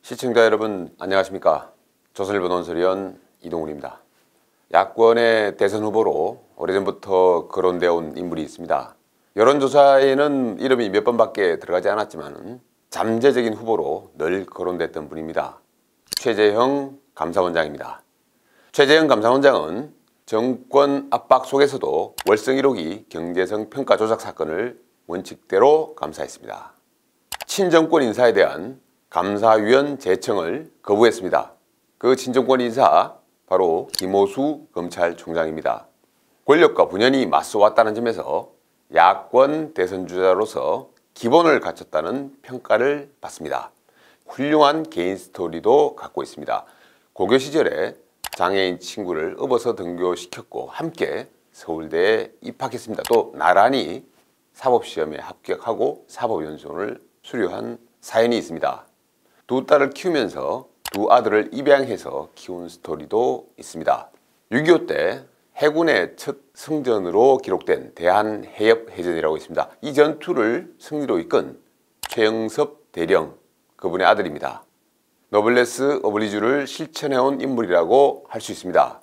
시청자 여러분 안녕하십니까. 조선일보 논설위원 이동훈입니다. 야권의 대선 후보로 오래전부터 거론되어 온 인물이 있습니다. 여론조사에는 이름이 몇 번밖에 들어가지 않았지만 잠재적인 후보로 늘 거론됐던 분입니다. 최재형 감사원장입니다. 최재형 감사원장은 정권 압박 속에서도 월성 1호기 경제성 평가 조작 사건을 원칙대로 감사했습니다. 친정권 인사에 대한 감사위원 제청을 거부했습니다. 그 친정권 인사 바로 김호수 검찰총장입니다. 권력과 분연히 맞서왔다는 점에서 야권 대선 주자로서 기본을 갖췄다는 평가를 받습니다. 훌륭한 개인 스토리도 갖고 있습니다. 고교 시절에 장애인 친구를 업어서 등교시켰고 함께 서울대에 입학했습니다. 또 나란히 사법시험에 합격하고 사법연수원을 수료한 사연이 있습니다. 두 딸을 키우면서 두 아들을 입양해서 키운 스토리도 있습니다. 6.25 때 해군의 첫 승전으로 기록된 대한해협해전이라고 있습니다. 이 전투를 승리로 이끈 최영섭 대령, 그분의 아들입니다. 노블레스 오블리주를 실천해온 인물이라고 할 수 있습니다.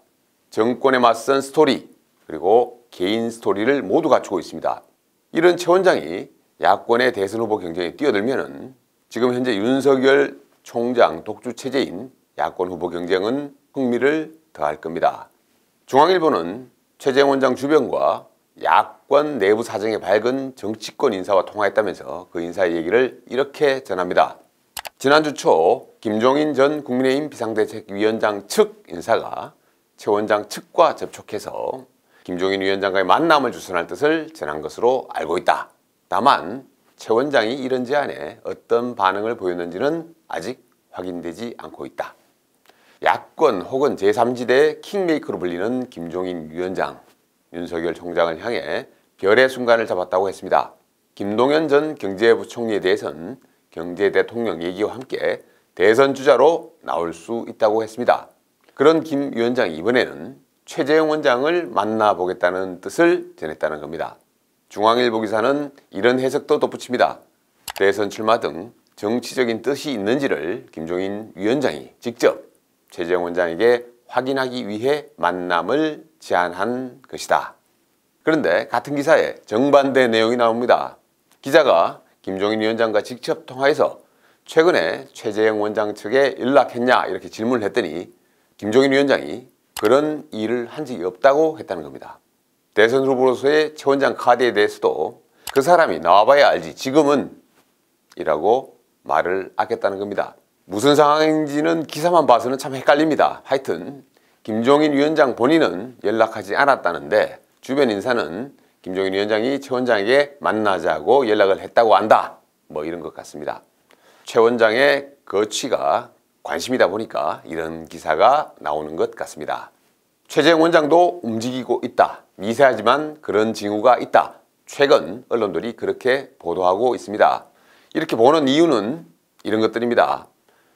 정권에 맞선 스토리 그리고 개인 스토리를 모두 갖추고 있습니다. 이런 최 원장이 야권의 대선 후보 경쟁에 뛰어들면은 지금 현재 윤석열 총장 독주 체제인 야권 후보 경쟁은 흥미를 더할 겁니다. 중앙일보는 최재형 원장 주변과 야권 내부 사정에 밝은 정치권 인사와 통화했다면서 그 인사의 얘기를 이렇게 전합니다. 지난주 초 김종인 전 국민의힘 비상대책위원장 측 인사가 최 원장 측과 접촉해서 김종인 위원장과의 만남을 주선할 뜻을 전한 것으로 알고 있다. 다만 최 원장이 이런 제안에 어떤 반응을 보였는지는 아직 확인되지 않고 있다. 야권 혹은 제3지대의 킹메이커로 불리는 김종인 위원장, 윤석열 총장을 향해 별의 순간을 잡았다고 했습니다. 김동연 전 경제부총리에 대해서는 경제대통령 얘기와 함께 대선 주자로 나올 수 있다고 했습니다. 그런 김 위원장이 이번에는 최재형 원장을 만나보겠다는 뜻을 전했다는 겁니다. 중앙일보 기사는 이런 해석도 덧붙입니다. 대선 출마 등 정치적인 뜻이 있는지를 김종인 위원장이 직접 최재형 원장에게 확인하기 위해 만남을 제안한 것이다. 그런데 같은 기사에 정반대 내용이 나옵니다. 기자가 김종인 위원장과 직접 통화해서 최근에 최재형 원장 측에 연락했냐 이렇게 질문을 했더니 김종인 위원장이 그런 일을 한 적이 없다고 했다는 겁니다. 대선 후보로서의 최 원장 카드에 대해서도 그 사람이 나와봐야 알지 지금은 이라고 말을 아꼈다는 겁니다. 무슨 상황인지는 기사만 봐서는 참 헷갈립니다. 하여튼 김종인 위원장 본인은 연락하지 않았다는데 주변 인사는 김종인 위원장이 최 원장에게 만나자고 연락을 했다고 안다. 뭐 이런 것 같습니다. 최 원장의 거취가 관심이다 보니까 이런 기사가 나오는 것 같습니다. 최재형 원장도 움직이고 있다. 미세하지만 그런 징후가 있다. 최근 언론들이 그렇게 보도하고 있습니다. 이렇게 보는 이유는 이런 것들입니다.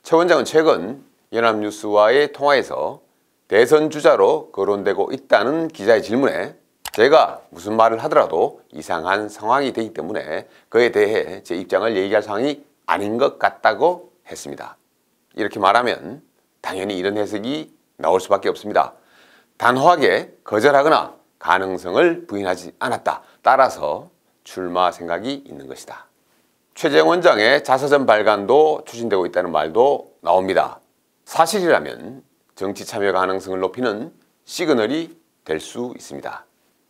최 원장은 최근 연합뉴스와의 통화에서 대선 주자로 거론되고 있다는 기자의 질문에 제가 무슨 말을 하더라도 이상한 상황이 되기 때문에 그에 대해 제 입장을 얘기할 상황이 아닌 것 같다고 했습니다. 이렇게 말하면 당연히 이런 해석이 나올 수밖에 없습니다. 단호하게 거절하거나 가능성을 부인하지 않았다. 따라서 출마 생각이 있는 것이다. 최재형 원장의 자서전 발간도 추진되고 있다는 말도 나옵니다. 사실이라면 정치 참여 가능성을 높이는 시그널이 될 수 있습니다.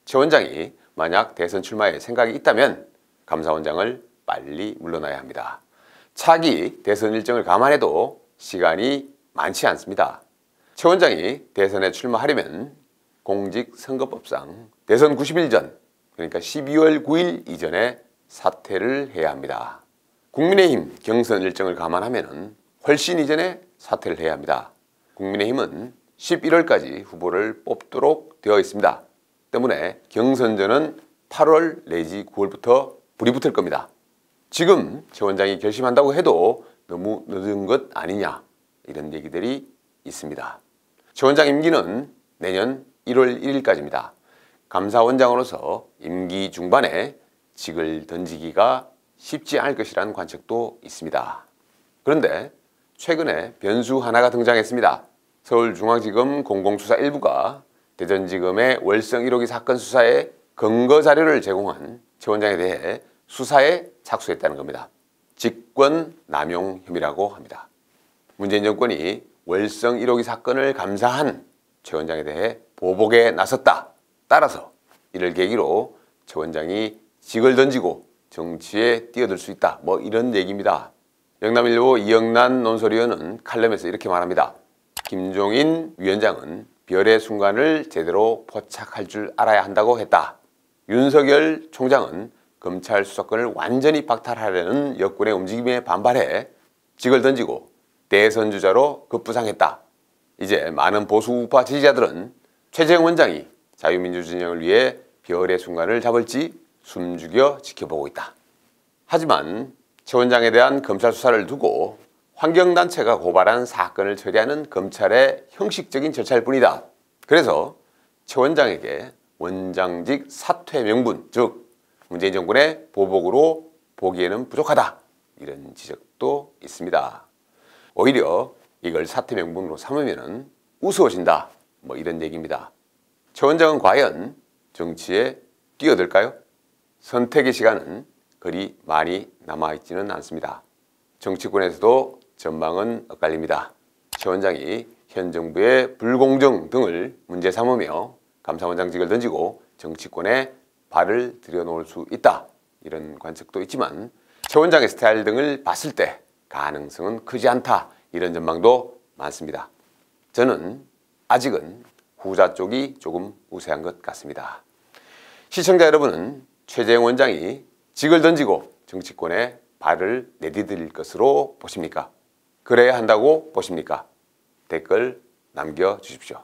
최 원장이 만약 대선 출마에 생각이 있다면 감사원장을 빨리 물러나야 합니다. 차기 대선 일정을 감안해도 시간이 많지 않습니다. 최 원장이 대선에 출마하려면 공직선거법상 대선 90일 전, 그러니까 12월 9일 이전에 사퇴를 해야 합니다. 국민의힘 경선 일정을 감안하면 훨씬 이전에 사퇴를 해야 합니다. 국민의힘은 11월까지 후보를 뽑도록 되어 있습니다. 때문에 경선전은 8월 내지 9월부터 불이 붙을 겁니다. 지금 최 원장이 결심한다고 해도 너무 늦은 것 아니냐 이런 얘기들이 있습니다. 최 원장 임기는 내년 1월 1일까지입니다. 감사원장으로서 임기 중반에 직을 던지기가 쉽지 않을 것이라는 관측도 있습니다. 그런데 최근에 변수 하나가 등장했습니다. 서울중앙지검 공공수사 1부가 대전지검의 월성 1호기 사건 수사에 근거 자료를 제공한 최 원장에 대해 수사에 착수했다는 겁니다. 직권 남용 혐의라고 합니다. 문재인 정권이 월성 1호기 사건을 감사한 최 원장에 대해 보복에 나섰다. 따라서 이를 계기로 최 원장이 직을 던지고 정치에 뛰어들 수 있다. 뭐 이런 얘기입니다. 영남일보 이영란 논설위원은 칼럼에서 이렇게 말합니다. 김종인 위원장은 별의 순간을 제대로 포착할 줄 알아야 한다고 했다. 윤석열 총장은 검찰 수사권을 완전히 박탈하려는 여권의 움직임에 반발해 직을 던지고 대선 주자로 급부상했다. 이제 많은 보수 우파 지지자들은 최재형 원장이 자유민주 진영을 위해 별의 순간을 잡을지 숨죽여 지켜보고 있다. 하지만 최 원장에 대한 검찰 수사를 두고 환경단체가 고발한 사건을 처리하는 검찰의 형식적인 절차일 뿐이다. 그래서 최 원장에게 원장직 사퇴 명분, 즉 문재인 정권의 보복으로 보기에는 부족하다. 이런 지적도 있습니다. 오히려 이걸 사퇴 명분으로 삼으면 우스워진다. 뭐 이런 얘기입니다. 최 원장은 과연 정치에 뛰어들까요? 선택의 시간은 그리 많이 남아있지는 않습니다. 정치권에서도 전망은 엇갈립니다. 최 원장이 현 정부의 불공정 등을 문제 삼으며 감사원장직을 던지고 정치권에 발을 들여놓을 수 있다. 이런 관측도 있지만 최 원장의 스타일 등을 봤을 때 가능성은 크지 않다. 이런 전망도 많습니다. 저는 아직은 후자 쪽이 조금 우세한 것 같습니다. 시청자 여러분은 최재형 원장이 직을 던지고 정치권에 발을 내디딜 것으로 보십니까? 그래야 한다고 보십니까? 댓글 남겨주십시오.